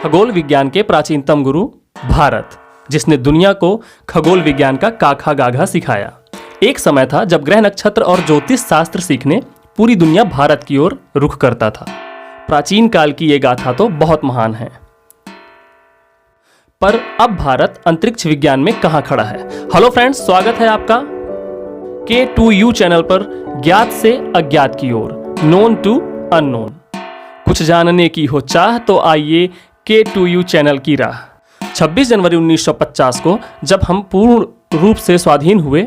खगोल विज्ञान के प्राचीनतम गुरु भारत, जिसने दुनिया को खगोल विज्ञान का काखा गाघा सिखाया। एक समय था जब ग्रह नक्षत्र और ज्योतिष शास्त्र सीखने पूरी दुनिया भारत की ओर रुख करता था। प्राचीन काल की ये गाथा तो बहुत महान है, पर अब भारत अंतरिक्ष विज्ञान में कहां खड़ा है। हेलो फ्रेंड्स, स्वागत है आपका K2U चैनल पर ज्ञात से अज्ञात की ओर, नोन टू अननोन। कुछ जानने की हो चाह तो आइए K2U चैनल की राह। 26 जनवरी 1950 को जब हम पूर्ण रूप से स्वाधीन हुए,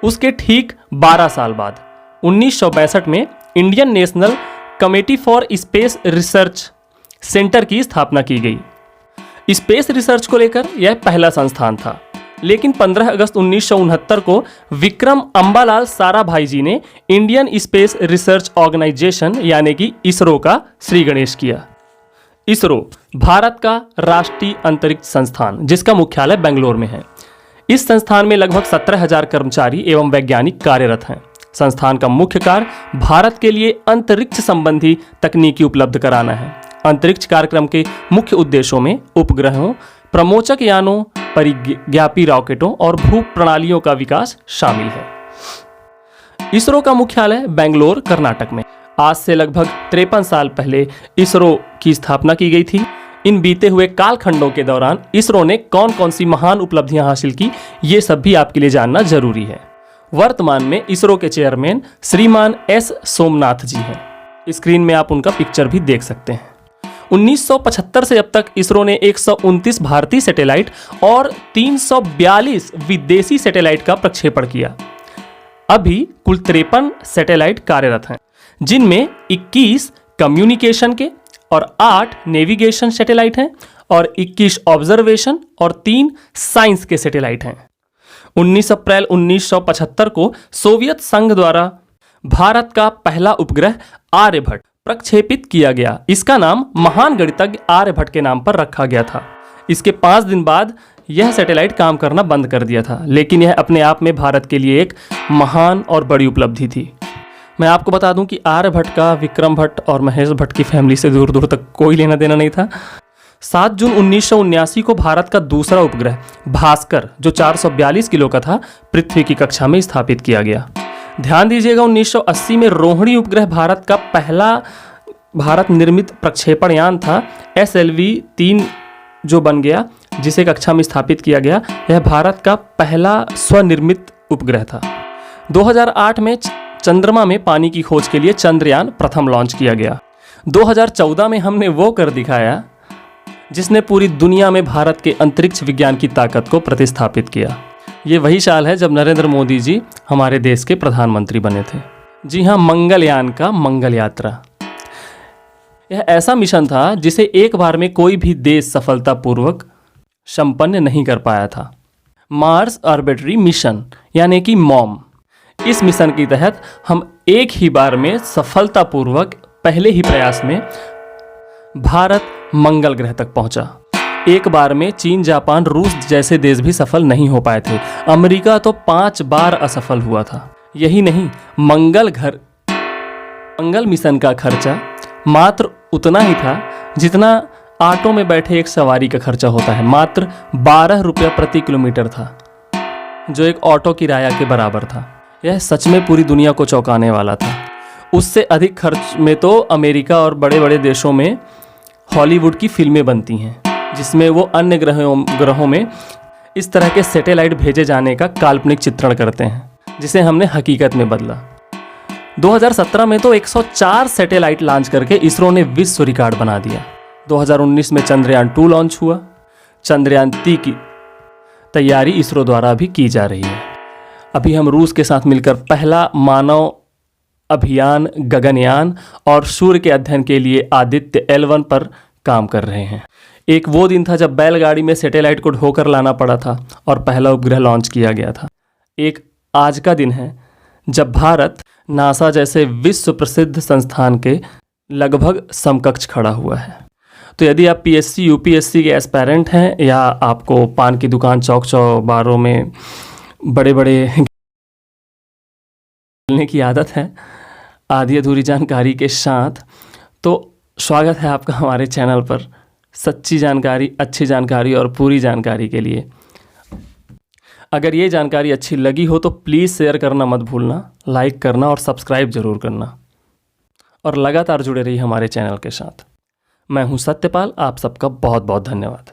उसके ठीक 12 साल बाद 1962 में Indian national committee for space research centre की स्थापना की गई। स्पेस रिसर्च को लेकर यह पहला संस्थान था, लेकिन 15 अगस्त 1969 को विक्रम अंबालाल साराभाई जी ने इंडियन स्पेस रिसर्च ऑर्गेनाइजेशन यानी कि इसरो का श्री गणेश किया। इसरो भारत का राष्ट्रीय अंतरिक्ष संस्थान, जिसका मुख्यालय बेंगलोर में है। इस संस्थान में लगभग 17,000 कर्मचारी एवं वैज्ञानिक कार्यरत हैं। संस्थान का मुख्य कार्य भारत के लिए अंतरिक्ष संबंधी तकनीकी उपलब्ध कराना है। अंतरिक्ष कार्यक्रम के मुख्य उद्देश्यों में उपग्रहों, प्रमोचक यानों, परिज्ञापी रॉकेटों और भू प्रणालियों का विकास शामिल है। इसरो का मुख्यालय बेंगलोर, कर्नाटक में। आज से लगभग 53 साल पहले इसरो की स्थापना की गई थी। इन बीते हुए कालखंडों के दौरान इसरो ने कौन कौन सी महान उपलब्धियां हासिल की, ये सब भी आपके लिए जानना जरूरी है। वर्तमान में इसरो के चेयरमैन श्रीमान S सोमनाथ जी हैं। स्क्रीन में आप उनका पिक्चर भी देख सकते हैं। 1975 से अब तक इसरो ने 129 भारतीय सैटेलाइट और 342 विदेशी सैटेलाइट का प्रक्षेपण किया। अभी कुल 53 सैटेलाइट कार्यरत हैं, जिनमें 21 कम्युनिकेशन के और 8 नेविगेशन सैटेलाइट हैं और 21 ऑब्जर्वेशन और 3 साइंस के सैटेलाइट हैं। 19 अप्रैल 1975 को सोवियत संघ द्वारा भारत का पहला उपग्रह आर्यभट्ट प्रक्षेपित किया गया। इसका नाम महान गणितज्ञ आर्यभट्ट के नाम पर रखा गया था। इसके 5 दिन बाद यह सैटेलाइट काम करना बंद कर दिया था, लेकिन यह अपने आप में भारत के लिए एक महान और बड़ी उपलब्धि थी। मैं आपको बता दूं कि आर्यभट्ट का विक्रम भट्ट और महेश भट्ट की फैमिली से दूर दूर तक कोई लेना देना नहीं था। 7 जून 1979 को भारत का दूसरा उपग्रह भास्कर, जो 442 किलो का था, पृथ्वी की कक्षा में स्थापित किया गया। ध्यान दीजिएगा, 1980 में रोहिणी उपग्रह भारत का पहला भारत निर्मित प्रक्षेपण यान था। SLV-3 जो बन गया, जिसे कक्षा में स्थापित किया गया, यह भारत का पहला स्वनिर्मित उपग्रह था। 2008 में चंद्रमा में पानी की खोज के लिए चंद्रयान प्रथम लॉन्च किया गया। 2014 में हमने वो कर दिखाया जिसने पूरी दुनिया में भारत के अंतरिक्ष विज्ञान की ताकत को प्रतिस्थापित किया। ये वही साल है जब नरेंद्र मोदी जी हमारे देश के प्रधानमंत्री बने थे। जी हाँ, मंगलयान का मंगल यात्रा। यह ऐसा मिशन था जिसे एक बार में कोई भी देश सफलतापूर्वक संपन्न नहीं कर पाया था। मार्स ऑर्बिटरी मिशन यानी कि मॉम। इस मिशन के तहत हम एक ही बार में सफलतापूर्वक पहले ही प्रयास में भारत मंगल ग्रह तक पहुंचा। एक बार में चीन, जापान, रूस जैसे देश भी सफल नहीं हो पाए थे। अमेरिका तो 5 बार असफल हुआ था। यही नहीं, मंगल मिशन का खर्चा मात्र उतना ही था जितना ऑटो में बैठे एक सवारी का खर्चा होता है। मात्र 12 रुपये प्रति किलोमीटर था, जो एक ऑटो किराया के बराबर था। यह सच में पूरी दुनिया को चौंकाने वाला था। उससे अधिक खर्च में तो अमेरिका और बड़े बड़े देशों में हॉलीवुड की फिल्में बनती हैं, जिसमें वो अन्य ग्रहों में इस तरह के सैटेलाइट भेजे जाने का काल्पनिक चित्रण करते हैं, जिसे हमने हकीकत में बदला। 2017 में तो 104 सैटेलाइट लॉन्च करके इसरो ने विश्व रिकॉर्ड बना दिया। 2019 में चंद्रयान 2 लॉन्च हुआ। चंद्रयान 3 की तैयारी इसरो द्वारा भी की जा रही है। अभी हम रूस के साथ मिलकर पहला मानव अभियान गगनयान और सूर्य के अध्ययन के लिए आदित्य L1 पर काम कर रहे हैं। एक वो दिन था जब बैलगाड़ी में सैटेलाइट को ढोकर लाना पड़ा था और पहला उपग्रह लॉन्च किया गया था। एक आज का दिन है जब भारत नासा जैसे विश्व प्रसिद्ध संस्थान के लगभग समकक्ष खड़ा हुआ है। तो यदि आप PSC UPSC के एस्पायरेंट हैं या आपको पान की दुकान चौक चौबारों में बड़े बड़े बोलने की आदत है आधी अधूरी जानकारी के साथ, तो स्वागत है आपका हमारे चैनल पर सच्ची जानकारी, अच्छी जानकारी और पूरी जानकारी के लिए। अगर ये जानकारी अच्छी लगी हो तो प्लीज़ शेयर करना मत भूलना, लाइक करना और सब्सक्राइब ज़रूर करना, और लगातार जुड़े रहिए हमारे चैनल के साथ। मैं हूं सत्यपाल, आप सबका बहुत बहुत धन्यवाद।